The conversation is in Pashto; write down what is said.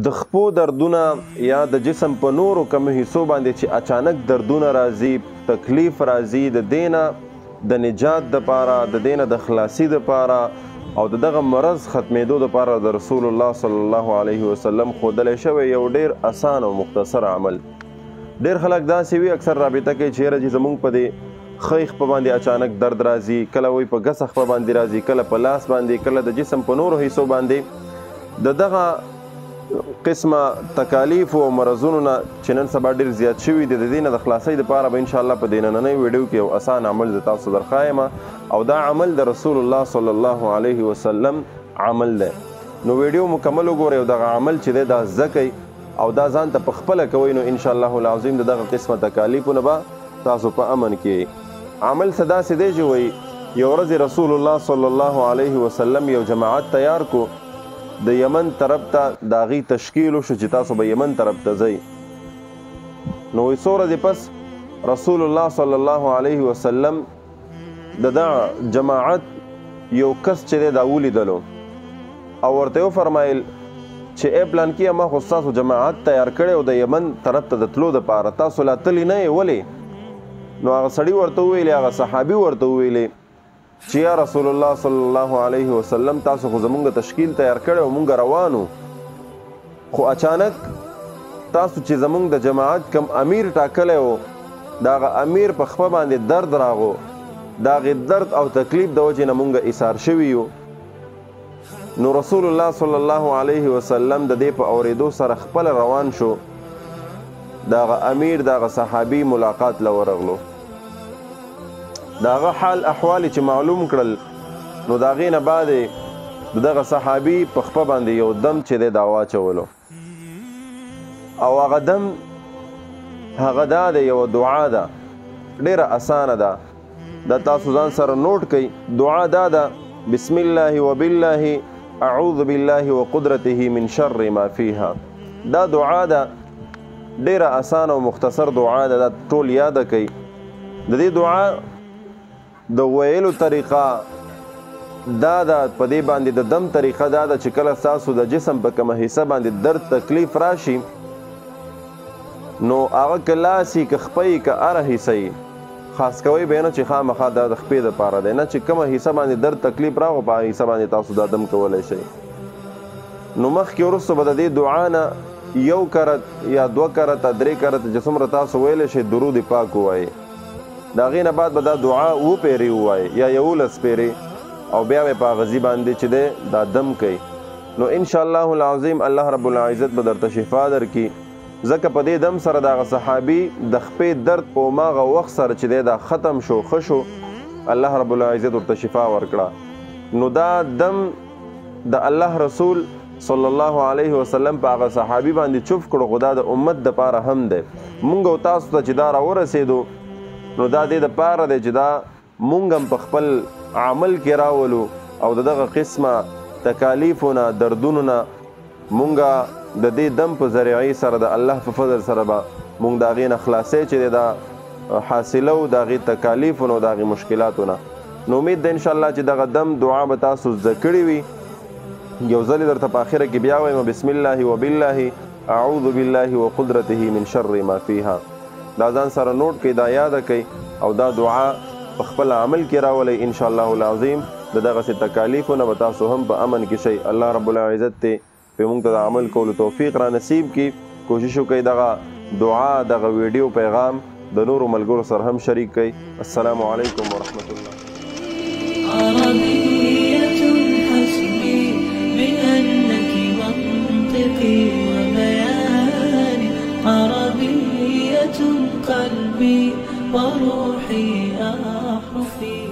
د خپو دردونه یا د جسم په نورو کمو حصو باندې چې اچانک دردونه راځي، تکلیف راځي، د دینه د نجات دپاره، د دینه د خلاصي دپاره او د دغه مرض ختمېدو دپاره د رسول الله صلی الله علیه وسلم ښودلی شوی یو ډیر اسان او مختصر عمل. ډیر خلک داسې وي اکثر رابطه کوي چې یاره چې زمونږ په دې خیخ په باندې اچانک درد راځي، کله وایي په ګسخ په باندې راځي، کله په لاس باندې، کله د جسم په نورو حصو باندې. د دغه قسمه تکالیف او مرضونو نه چې نن سبا ډېر زیات شوي دي، د دې نه د خلاصۍ دپاره به انشاءالله په دې نننۍ ویډیو کې یو اسان عمل د تاسو درښایم او دا عمل د رسول الله صلی الله علیه وسلم عمل دی. نو ویډیو مکمل وګورئ او دغه عمل چې دی دا زده کوئ او دا ځان ته پخپله کوئ، نو انشاءالله العظیم د دغه قسمه تکالیفونه به تاسو په امن کې. عمل څه داسې دی چې وایي یو ورځ رسول الله صلی الله علیه وسلم یو جماعت تیار کو د یمن طرف ته، د هغې تشکیل وشو چې تاسو به یمن طرف ته ځئ. نو څو ورځې پس رسول الله صلی الله علیه وسلم د دغه جماعت یو کس چې دی دا ولیدلو او ورته یې وفرمایل چې ای پلانکیه ما خو ستاسو جماعت تیار کړی او د یمن طرف ته د تلو دپاره، تاسو لا تللی نه یې ولې؟ نو هغه سړي ورته وویلې، هغه صحابي ورته وویلې چې یا رسول الله صلی الله علیه وسلم تاسو خو زمونږ تشکیل تیار کړی او مونږ روانو، خو اچانک تاسو چې زمونږ د جماعت کم امیر ټاکلی و د هغه امیر په خپه باندې درد راغو، د هغې درد او تکلیف د وجې نه مونږ ایثار شوي یو. نو رسول الله صلی الله علیه وسلم د دې په اورېدو سره خپله روان شو، د هغه امیر د هغه صحابي ملاقات له ورغلو، د هغه حال احوال چې معلوم کړل. نو د هغې نه بعد د دغه صحابي په خپه باندې یو دم چې دی دا واچولو او هغه دم هغه دا دی یوه دعا ده، ډېره اسانه ده، دا تاسو ځان سره نوټ کوئ. دعا دا ده بسم الله وبالله اعوذ بالله وقدرته من شر ما فيها. دا دعا ده، ډېره اسانه او مختصر دعا ده، دا ټول یاده کوئ. د دې دعا د ویلو طریقه دا ده، په دې باندې د دم طریقه دا ده چې کله ستاسو د جسم په کومه حصه باندې درد تکلیف راشي نو هغه که لاس یې که خپه یې که هره حصه یې خاص کوئ به نه چې خامخا دا د خپې دپاره دی، نه چې کومه حصه باندې درد تکلیف راغو په هغه حصه باندې تاسو دا دم کولی شئ. نو مخکې وروسته به د دې دعا نه یو کرت یا دوه کرته درې کرته چې څومره تاسو ویلی شئ درود پاک ووایئ. د هغې نه بعد به دا دعا اووه پیرې ووایئ یا 11 پیرې او بیا به په هغه ځي باندې چې دی دا دم کوي. نو انشاءالله العظیم الله رب العزت به درته شفا درکړي، ځکه په دې دم سره د هغه صحابي د خپې درد په هماغه وخت سره چې دی دا ختم شو، ښه شو، الله رب العزت ورته شفا ورکړه. نو دا دم د الله رسول صلی الله علیه وسلم په هغه صحابي باندې چوف کړو، خو دا د امت دپاره هم دی. مونږ او تاسو ته چې دا راورسېدو نو دا دې دپاره دی چې دا مونږ هم په خپل عمل کې راولو او د دغه قسمه تکالیفو نه دردونو نه مونږ د دې دم په ذریعې سره د الله په فضل سره به مونږ د هغې نه خلاصۍ چې دی دا حاصلو د هغې تکالیفو نه او د هغې مشکلاتو نه. نو امید ده انشاءالله چې دغه دم دعا به تاسو زده کړې وي. یو ځل یې درته په اخره کې بیا وایم بسم الله وبالله اعوذ بالله وقدرته من شر ما فيها. دا ځان سره نوٹ کړئ، دا یاده کړئ او دا دعا په خپل عمل کې راولئ. انشاءالله العظیم د دغسې تکالیفو نه به تاسو هم په امن کې شئ. الله رب العزت ته په موږ ته د عمل کولو توفیق را نصیب کړي. کوشش وکړئ دغه دعا دغه ویډیو پیغام د نورو ملګرو سره هم شریک کړئ. السلام علیکم ورحمة الله. قلبي وروحي أحرفي